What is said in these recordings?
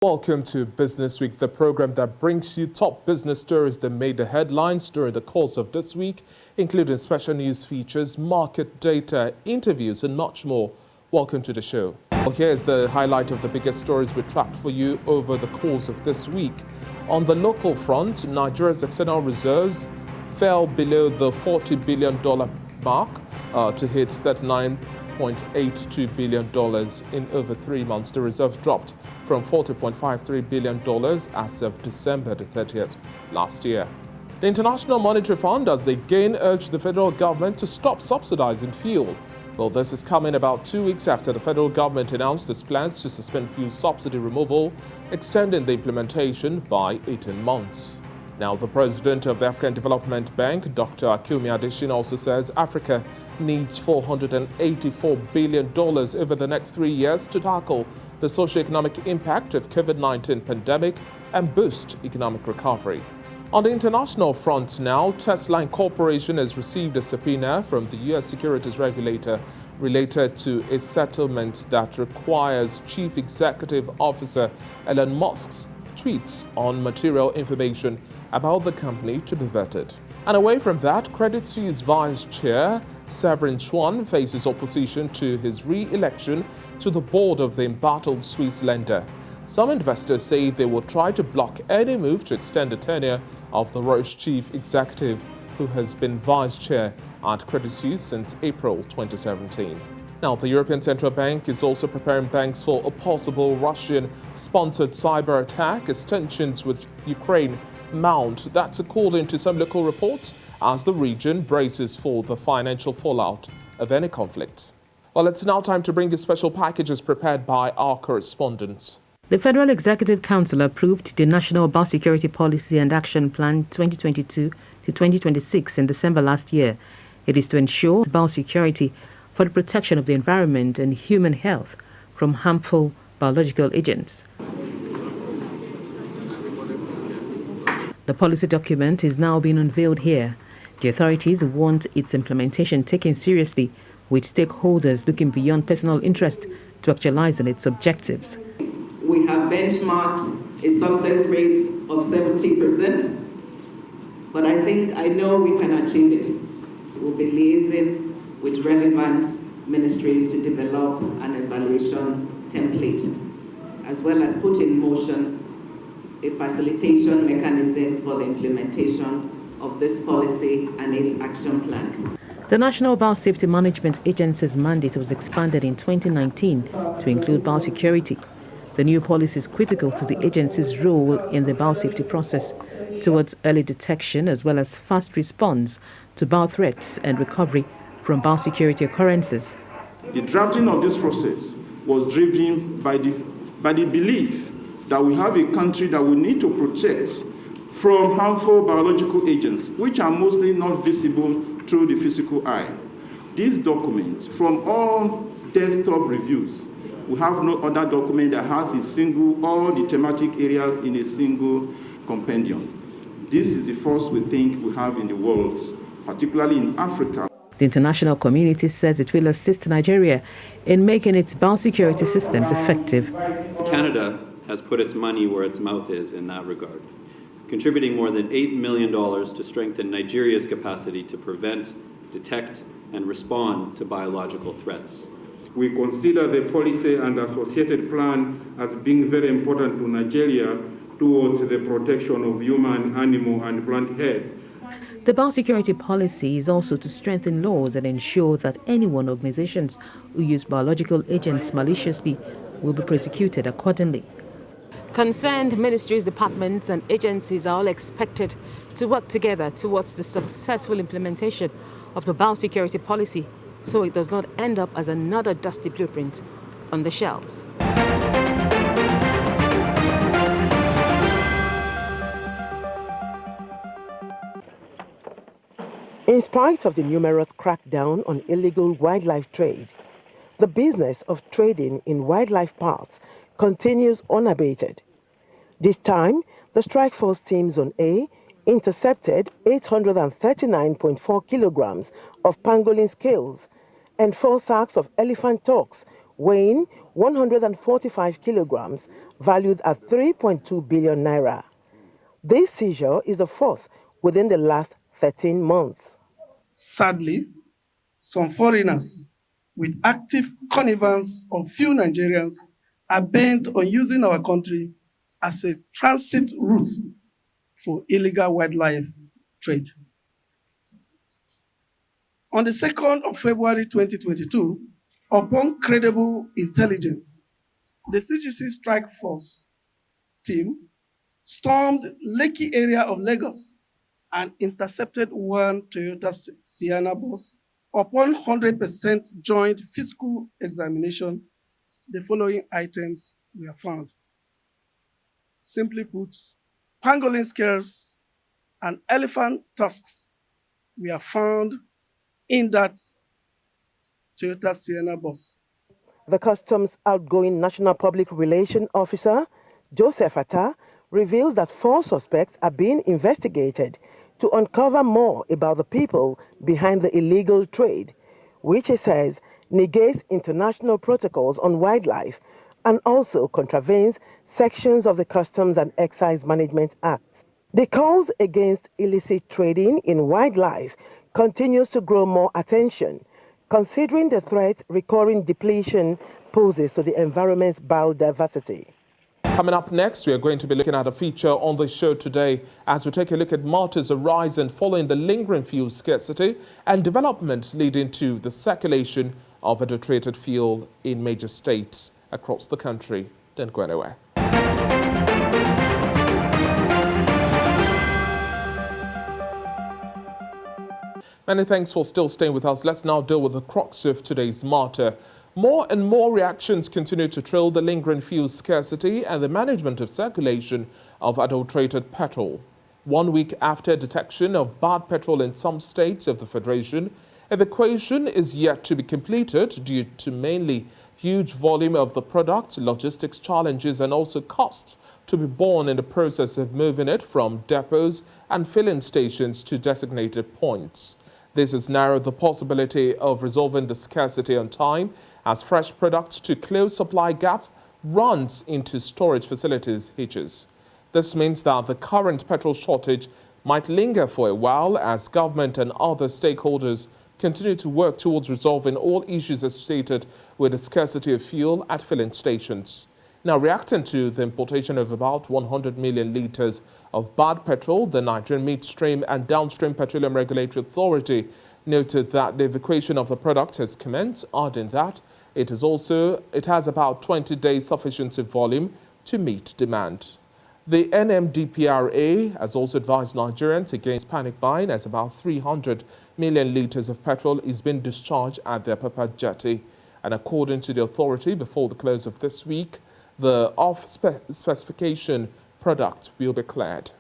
Welcome to Business Week, the program that brings you top business stories that made the headlines during the course of this week, including special news features, market data, interviews, and much more. Welcome to the show. Well, here's the highlight of the biggest stories we tracked for you over the course of this week. On the local front, Nigeria's external reserves fell below the $40 billion mark to hit $39.82 billion in over 3 months. The reserves dropped from $40.53 billion as of December the 30th last year. The International Monetary Fund has again urged the federal government to stop subsidizing fuel. Well, this is coming about 2 weeks after the federal government announced its plans to suspend fuel subsidy removal, extending the implementation by 18 months. Now, the president of the African Development Bank, Dr. Akinwumi Adesina, also says Africa needs $484 billion over the next 3 years to tackle the socio-economic impact of COVID-19 pandemic and boost economic recovery. On the international front now, Tesla Incorporation has received a subpoena from the U.S. securities regulator related to a settlement that requires Chief Executive Officer Elon Musk's tweets on material information about the company to be vetted. And away from that, Credit Suisse Vice Chair Severin Chuan faces opposition to his re-election to the board of the embattled Swiss lender. Some investors say they will try to block any move to extend the tenure of the Roche chief executive, who has been vice chair at Credit Suisse since April 2017. Now, the European Central Bank is also preparing banks for a possible Russian-sponsored cyber attack as tensions with Ukraine mount. That's according to some local reports, as the region braces for the financial fallout of any conflict. Well, it's now time to bring you special packages prepared by our correspondents. The Federal Executive Council approved the National Biosecurity Policy and Action Plan 2022 to 2026 in December last year. It is to ensure biosecurity for the protection of the environment and human health from harmful biological agents. The policy document is now being unveiled here. The authorities want its implementation taken seriously, with stakeholders looking beyond personal interest to actualizing its objectives. We have benchmarked a success rate of 70%, but I know we can achieve it. We'll be liaising with relevant ministries to develop an evaluation template, as well as put in motion a facilitation mechanism for the implementation of this policy and its action plans. The National Biosafety Management Agency's mandate was expanded in 2019 to include biosecurity. The new policy is critical to the agency's role in the biosafety process towards early detection as well as fast response to biothreats and recovery from biosecurity occurrences. The drafting of this process was driven by the belief that we have a country that we need to protect from harmful biological agents, which are mostly not visible through the physical eye. This document, from all desktop reviews, we have no other document that has all the thematic areas in a single compendium. This is the first we think we have in the world, particularly in Africa. The international community says it will assist Nigeria in making its biosecurity systems effective. Canada has put its money where its mouth is in that regard, contributing more than $8 million to strengthen Nigeria's capacity to prevent, detect, and respond to biological threats. We consider the policy and associated plan as being very important to Nigeria towards the protection of human, animal, and plant health. The biosecurity policy is also to strengthen laws and ensure that anyone or organizations who use biological agents maliciously will be prosecuted accordingly. Concerned ministries, departments, and agencies are all expected to work together towards the successful implementation of the biosecurity policy, so it does not end up as another dusty blueprint on the shelves. In spite of the numerous crackdown on illegal wildlife trade, the business of trading in wildlife parts continues unabated. This time, the Strike Force Team Zone A intercepted 839.4 kilograms of pangolin scales and 4 sacks of elephant tusks weighing 145 kilograms valued at 3.2 billion naira. This seizure is the fourth within the last 13 months. Sadly, some foreigners with active connivance of few Nigerians are bent on using our country as a transit route for illegal wildlife trade. On the 2nd of February 2022, upon credible intelligence, the CGC Strike Force team stormed Lekki area of Lagos and intercepted one Toyota Sienna bus. Upon 100% joint physical examination, the following items were found. Simply put, pangolin scales and elephant tusks were found in that Toyota Sienna bus. The Customs outgoing National Public Relations Officer, Joseph Atta, reveals that 4 suspects are being investigated to uncover more about the people behind the illegal trade, which he says negates international protocols on wildlife and also contravenes sections of the Customs and Excise Management Act. The calls against illicit trading in wildlife continues to grow more attention, considering the threat recurring depletion poses to the environment's biodiversity. Coming up next, we are going to be looking at a feature on the show today as we take a look at matters arising following the lingering fuel scarcity and developments leading to the circulation of adulterated fuel in major states across the country. Don't go anywhere. Many thanks for still staying with us. Let's now deal with the crux of today's matter. More and more reactions continue to trail the lingering fuel scarcity and the management of circulation of adulterated petrol. 1 week after detection of bad petrol in some states of the Federation, evacuation is yet to be completed due to mainly huge volume of the product, logistics challenges and also costs to be borne in the process of moving it from depots and filling stations to designated points. This has narrowed the possibility of resolving the scarcity on time as fresh products to close supply gap runs into storage facilities hitches. This means that the current petrol shortage might linger for a while as government and other stakeholders continue to work towards resolving all issues associated with the scarcity of fuel at filling stations. Now, reacting to the importation of about 100 million litres of bad petrol, the Nigerian Midstream and Downstream Petroleum Regulatory Authority noted that the evacuation of the product has commenced, adding that it has about 20 days sufficiency volume to meet demand. The NMDPRA has also advised Nigerians against panic buying as about 300 million litres of petrol is being discharged at their Papa jetty. And according to the authority, before the close of this week, the off-specification product will be cleared.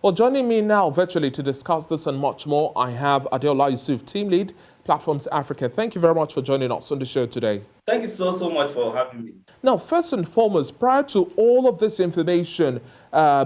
Well, joining me now virtually to discuss this and much more, I have Adeola Yusuf, Team Lead, Platforms Africa. Thank you very much for joining us on the show today. Thank you so much for having me. Now, first and foremost, prior to all of this information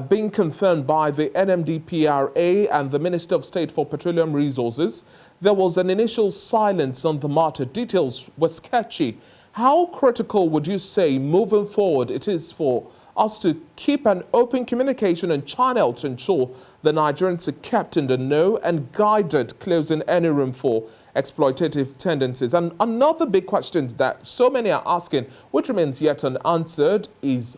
being confirmed by the NMDPRA and the Minister of State for Petroleum Resources, there was an initial silence on the matter. Details were sketchy. How critical would you say moving forward it is for us to keep an open communication and channel to ensure the Nigerians are kept in the know and guided, closing any room for exploitative tendencies? And another big question that so many are asking, which remains yet unanswered, is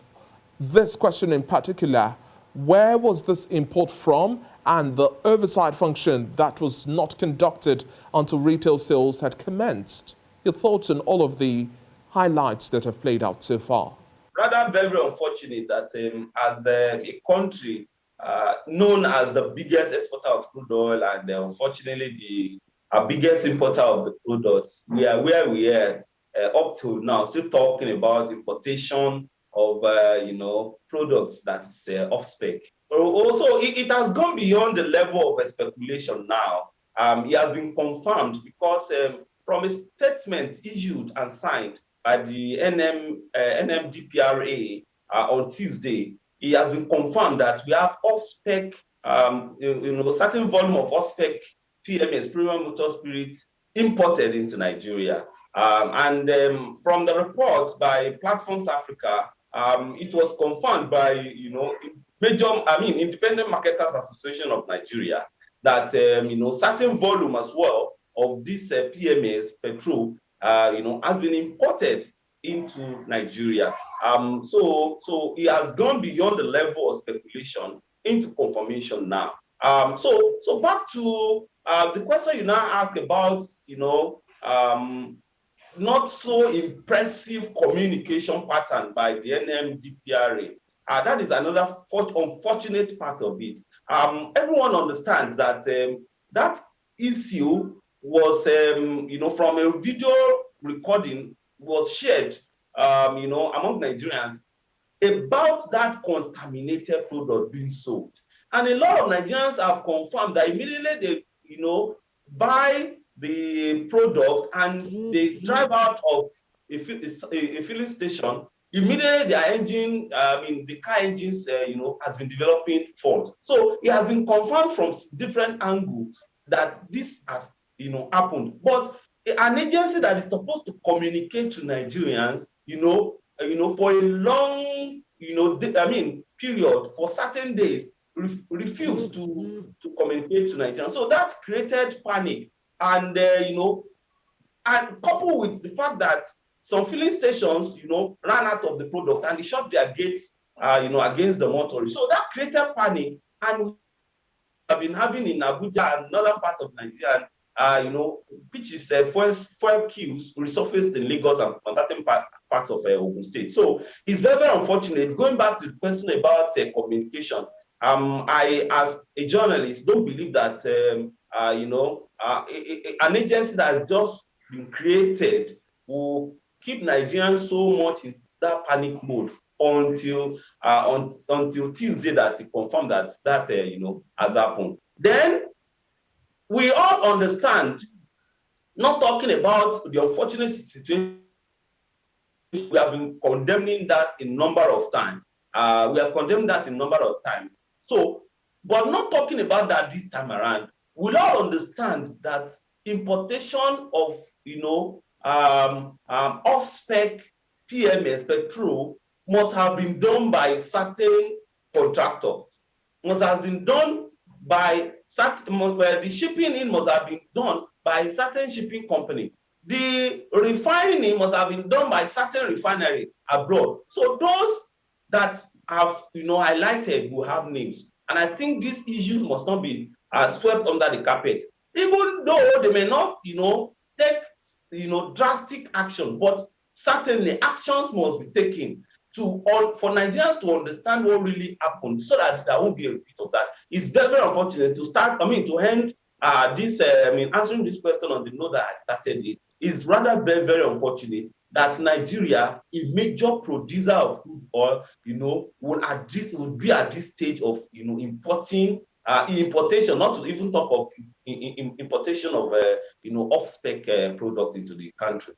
this question in particular: where was this import from, and the oversight function that was not conducted until retail sales had commenced? Your thoughts on all of the highlights that have played out so far? Rather very unfortunate that as a country known as the biggest exporter of crude oil and unfortunately our biggest importer of the products, we are where we are up to now, still talking about importation of products that is off spec. Also, it has gone beyond the level of speculation now. It has been confirmed because from a statement issued and signed by the NMDPRA on Tuesday, it has been confirmed that we have off-spec, certain volume of off-spec PMS, premium motor spirits, imported into Nigeria. From the reports by Platforms Africa, it was confirmed by Independent Marketers Association of Nigeria that certain volume as well of this PMS petrol has been imported into Nigeria. So it has gone beyond the level of speculation into confirmation now. So back to the question you now ask about, not so impressive communication pattern by the NMDPRA. That is another unfortunate part of it. Everyone understands that that issue was, from a video recording was shared, among Nigerians about that contaminated product being sold. And a lot of Nigerians have confirmed that immediately they, buy the product and they drive out of a filling station, immediately their engine, the car engines, has been developing fault. So it has been confirmed from different angles that this has, happened. But an agency that is supposed to communicate to Nigerians, for a long, period, for certain days, refused to communicate to Nigerians. So that created panic. And and coupled with the fact that some filling stations, ran out of the product and they shut their gates, against the motorists. So that created panic, and we have been having in Abuja and another part of Nigeria, which is fuel queues resurfaced in Lagos and certain parts of Ogun State. So it's very, very unfortunate. Going back to the question about communication, I, as a journalist, don't believe that an agency that has just been created will keep Nigerians so much in that panic mode until Tuesday that it confirmed that has happened. Then we all understand, not talking about the unfortunate situation, we have been condemning that a number of times. So, but not talking about that this time around, we'll all understand that importation of, off-spec PMS petrol must have been done by certain contractors, must have been done by certain, the shipping in must have been done by a certain shipping company. The refining must have been done by certain refinery abroad. So those that have, highlighted will have names. And I think this issue must not be swept under the carpet, even though they may not, take, drastic action, but certainly actions must be taken for Nigerians to understand what really happened, so that there won't be a repeat of that. It's very, very unfortunate to end this, answering this question on the note that I started it, is rather very, very unfortunate that Nigeria, a major producer of crude oil, would be at this stage of, importation, not to even talk of importation of, off-spec product into the country.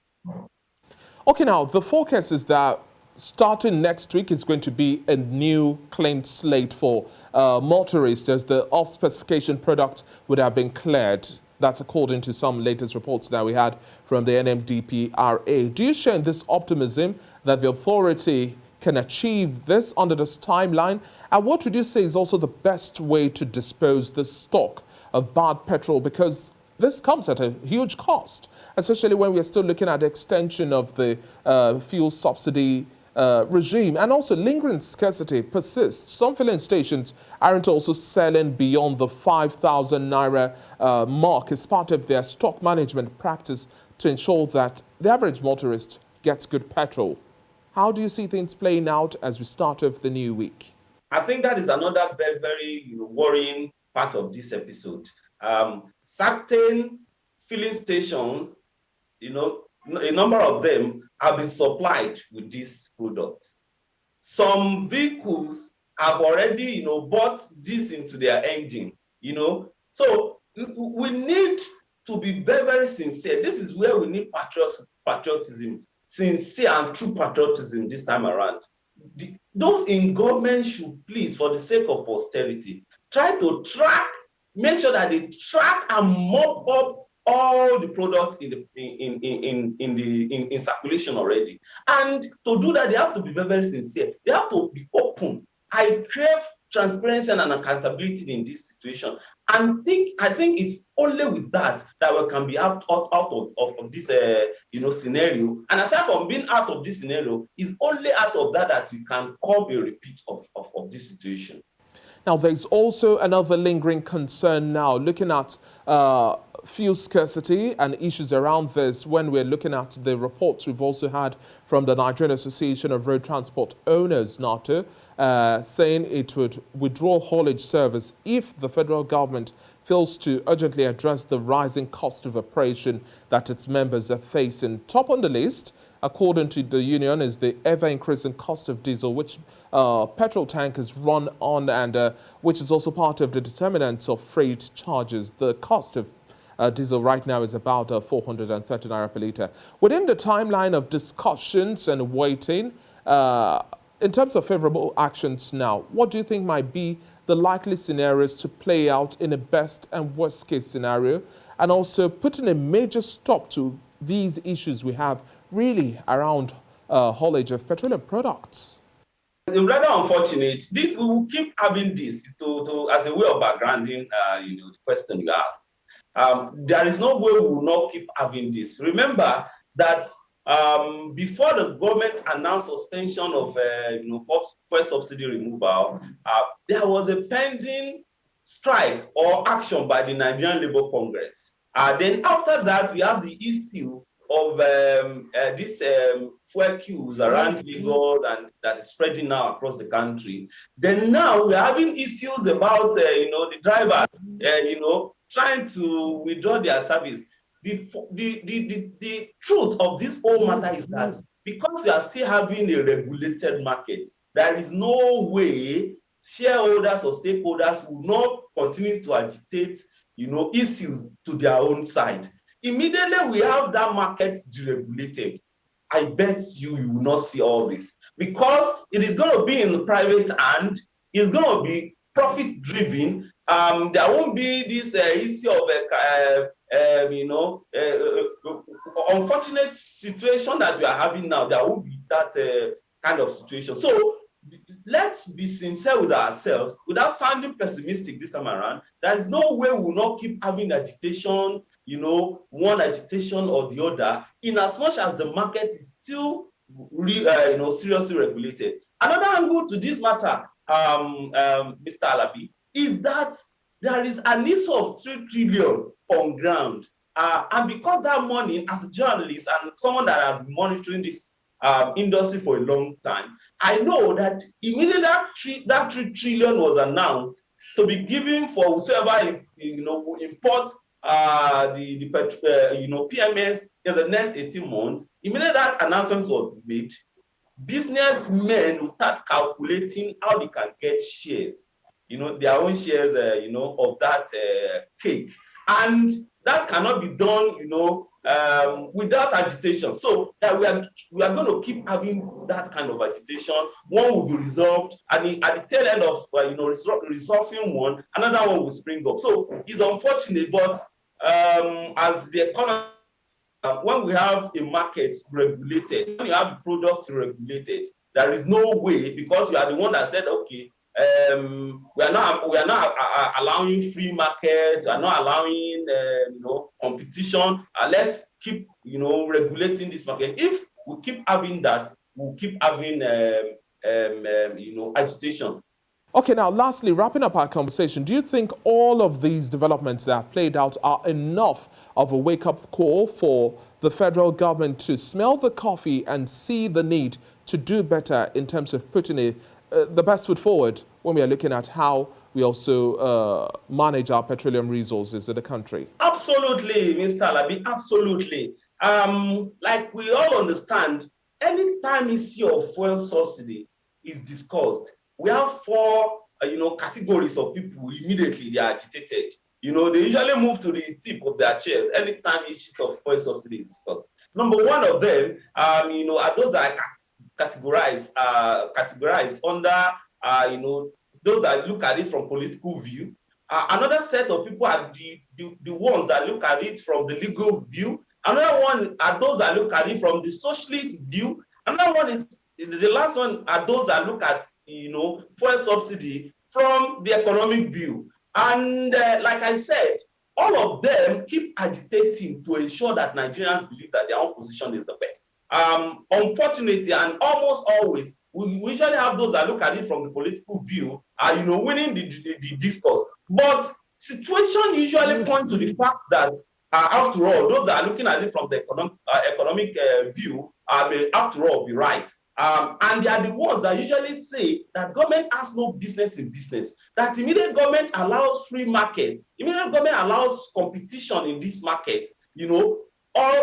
Okay, now the forecast is that starting next week is going to be a new clean slate for motorists, as the off-specification product would have been cleared. That's according to some latest reports that we had from the NMDPRA. Do you share in this optimism that the authority can achieve this under this timeline? And what would you say is also the best way to dispose the stock of bad petrol? Because this comes at a huge cost, especially when we are still looking at the extension of the fuel subsidy regime, and also lingering scarcity persists. Some filling stations aren't also selling beyond the 5,000 naira mark as part of their stock management practice to ensure that the average motorist gets good petrol. How do you see things playing out as we start off the new week? I think that is another very, very worrying part of this episode. Certain filling stations, a number of them have been supplied with this product. Some vehicles have already, bought this into their engine, So we need to be very, very sincere. This is where we need patriotism, sincere and true patriotism this time around. Those in government should please, for the sake of posterity, try to make sure that they track and mop up all the products in circulation already. And to do that, they have to be very, very sincere. They have to be open. I crave transparency and accountability in this situation. And I think it's only with that we can be out of this scenario. And aside from being out of this scenario, it's only out of that we can curb a repeat of this situation. Now, there's also another lingering concern now, looking at fuel scarcity and issues around this when we're looking at the reports we've also had from the Nigerian Association of Road Transport Owners, NATO, saying it would withdraw haulage service if the federal government fails to urgently address the rising cost of operation that its members are facing. Top on the list, according to the union, is the ever-increasing cost of diesel, which petrol tankers run on, and which is also part of the determinants of freight charges. The cost of diesel right now is about 430 naira per litre. Within the timeline of discussions and waiting, in terms of favourable actions now, what do you think might be the likely scenarios to play out in a best and worst case scenario, and also putting a major stop to these issues we have really around haulage of petroleum products? It's rather unfortunate. We will keep having this to as a way of backgrounding the question you asked. There is no way we will not keep having this. Remember that before the government announced suspension of fuel subsidy removal, there was a pending strike or action by the Nigerian Labour Congress. Then after that, we have the issue of these fuel queues around Lagos and that is spreading now across the country. Then now we're having issues about the drivers trying to withdraw their service. The truth of this whole matter is that because we are still having a regulated market, there is no way shareholders or stakeholders will not continue to agitate issues to their own side. Immediately we have that market deregulated, I bet you will not see all this, because it is going to be in the private hand, it's going to be profit driven. There won't be this issue of unfortunate situation that we are having now. There won't be that kind of situation. So let's be sincere with ourselves without sounding pessimistic this time around. There is no way we will not keep having agitation, one agitation or the other, in as much as the market is still seriously regulated. Another angle to this matter, Mr. Alabi, is that there is an issue of 3 trillion on ground. And because that money, as a journalist and someone that has been monitoring this industry for a long time, I know that immediately that 3 trillion was announced to be given for whoever who imports the PMS in the next 18 months. Immediately that announcement was made, businessmen will start calculating how they can get shares, their own shares, of that cake. And that cannot be done, without agitation. So that we are going to keep having that kind of agitation. One will be resolved, and at the tail end of resolving one, another one will spring up. So it's unfortunate, but as the economy, when we have a market regulated, when you have products regulated, there is no way, because you are the one that said, okay, we are not allowing free market, we are not allowing competition. Let's keep regulating this market. If we keep having that, we'll keep having agitation. Okay, now lastly, wrapping up our conversation, do you think all of these developments that have played out are enough of a wake-up call for the federal government to smell the coffee and see the need to do better in terms of putting the best foot forward when we are looking at how we also manage our petroleum resources in the country? Absolutely, Mr. Alabi, absolutely. Like we all understand, anytime issue of fuel subsidy is discussed, we have 4 categories of people. Immediately they are agitated. They usually move to the tip of their chairs anytime issues of fuel subsidy is discussed. Number one of them, are those that are categorized under, those that look at it from political view. Another set of people are the ones that look at it from the legal view. Another one are those that look at it from the socialist view. Another one is, the last one are those that look at, fuel subsidy from the economic view. And like I said, all of them keep agitating to ensure that Nigerians believe that their own position is the best. Unfortunately, and almost always, we usually have those that look at it from the political view, winning the discourse. But situation usually points to the fact that, after all, those that are looking at it from the economic view may, after all, be right. And they are the ones that usually say that government has no business in business, that immediate government allows free market, immediate government allows competition in this market, or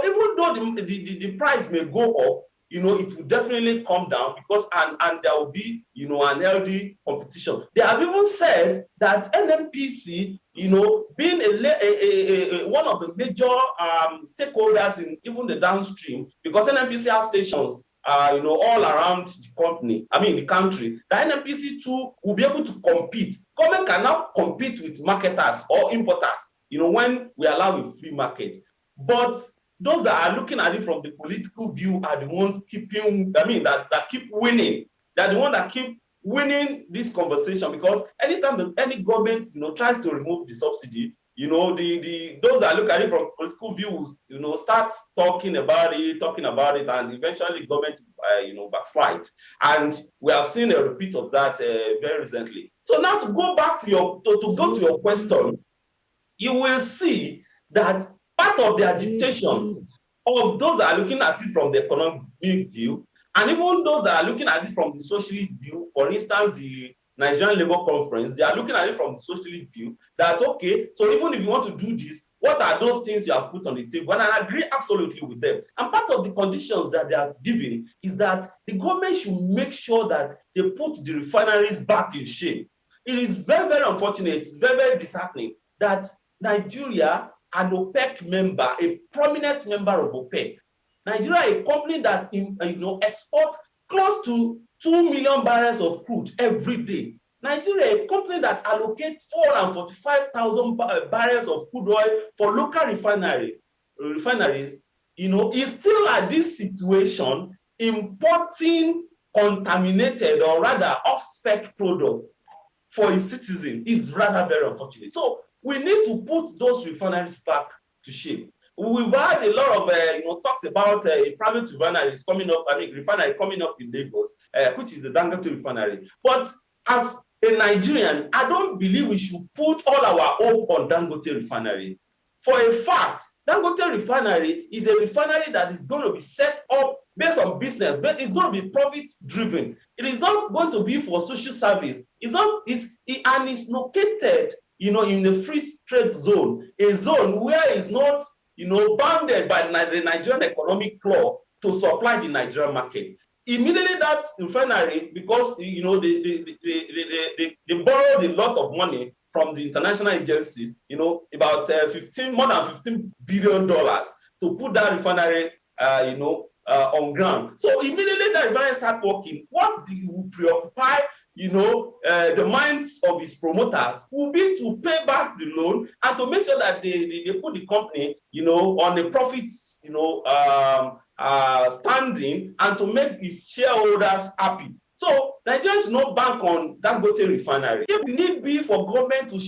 even though the price may go up, it will definitely come down because and there will be an healthy competition. They have even said that NMPC, being one of the major stakeholders in even the downstream, because NMPC has stations all around the country, the NMPC too will be able to compete. Government cannot compete with marketers or importers, when we allow a free market. But those that are looking at it from the political view are the ones that keep winning. They're the ones that keep winning this conversation, because anytime any government, tries to remove the subsidy, those that look at it from political views, start talking about it, and eventually government, backslide. And we have seen a repeat of that very recently. So now to go back to your question, you will see that part of the agitation of those that are looking at it from the economic view, and even those that are looking at it from the socialist view, for instance, the Nigerian Labour Conference, they are looking at it from the socialist view, that, okay, so even if you want to do this, what are those things you have put on the table? And I agree absolutely with them. And part of the conditions that they are giving is that the government should make sure that they put the refineries back in shape. It is very, very unfortunate, it's very, very disheartening that Nigeria, an OPEC member, a prominent member of OPEC, Nigeria, a company that exports close to 2 million barrels of crude every day. Nigeria, a company that allocates 445,000 barrels of crude oil for local refineries, is still at this situation importing contaminated, or rather off-spec product for its citizens. Is rather very unfortunate. So we need to put those refineries back to shape. We've had a lot of talks about a private refinery coming up. Refinery coming up in Lagos, which is the Dangote refinery. But as a Nigerian, I don't believe we should put all our hope on Dangote refinery. For a fact, Dangote refinery is a refinery that is going to be set up based on business, but it's going to be profit-driven. It is not going to be for social service. It's located, in a free trade zone, a zone where it's not, bounded by the Nigerian economic law to supply the Nigerian market. Immediately that refinery, because they borrowed a lot of money from the international agencies, about more than $15 billion to put that refinery, on ground. So immediately that refinery start working, what will preoccupy the minds of his promoters will be to pay back the loan and to make sure that they put the company, on a profits, standing, and to make his shareholders happy. So Nigerians should not bank on Dangote refinery. If need be for government to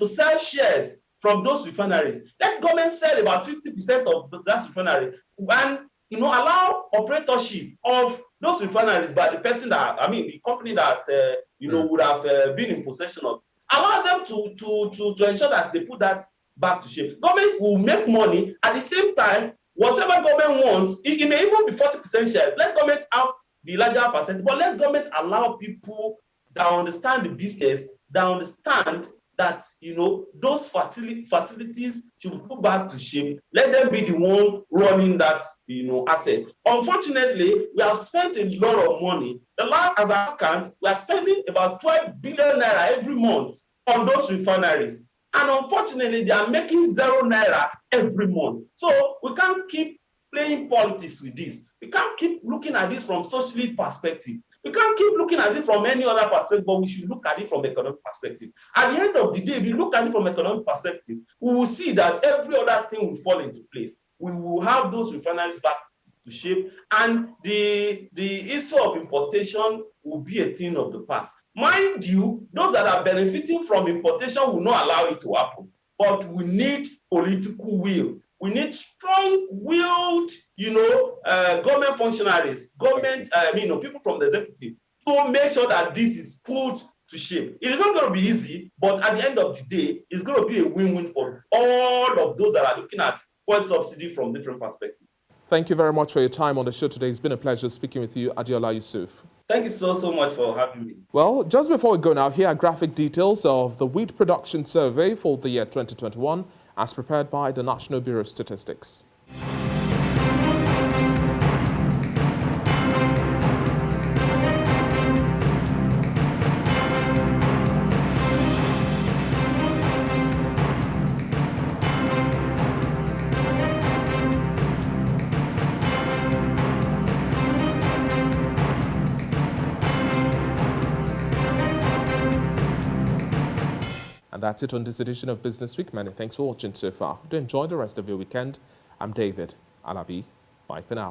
sell shares from those refineries, let government sell about 50% of that refinery, and allow operatorship of those refineries by the person the company that would have been in possession of. Allow them to ensure that they put that back to shape. Government will make money. At the same time, whatever government wants, it may even be 40% share. Let government have the larger percentage, but let government allow people that understand the business, that understand that those facilities should be put back to shape. Let them be the one running that asset. Unfortunately, we have spent a lot of money. As I count, we are spending about 12 billion naira every month on those refineries, and unfortunately, they are making 0 naira every month. So we can't keep playing politics with this. We can't keep looking at this from socialist perspective. We can't keep looking at it from any other perspective, but we should look at it from economic perspective. At the end of the day, if you look at it from economic perspective, we will see that every other thing will fall into place. We will have those refineries back to shape, and the issue of importation will be a thing of the past. Mind you, those that are benefiting from importation will not allow it to happen, but we need political will. We need strong-willed, government functionaries, people from the executive to make sure that this is put to shape. It is not going to be easy, but at the end of the day, it's going to be a win-win for all of those that are looking at fuel subsidy from different perspectives. Thank you very much for your time on the show today. It's been a pleasure speaking with you, Adeola Yusuf. Thank you so much for having me. Well, just before we go now, here are graphic details of the wheat production survey for the year 2021 as prepared by the National Bureau of Statistics. And that's it on this edition of Business Week. Many thanks for watching so far. Do enjoy the rest of your weekend. I'm David Alabi. Bye for now.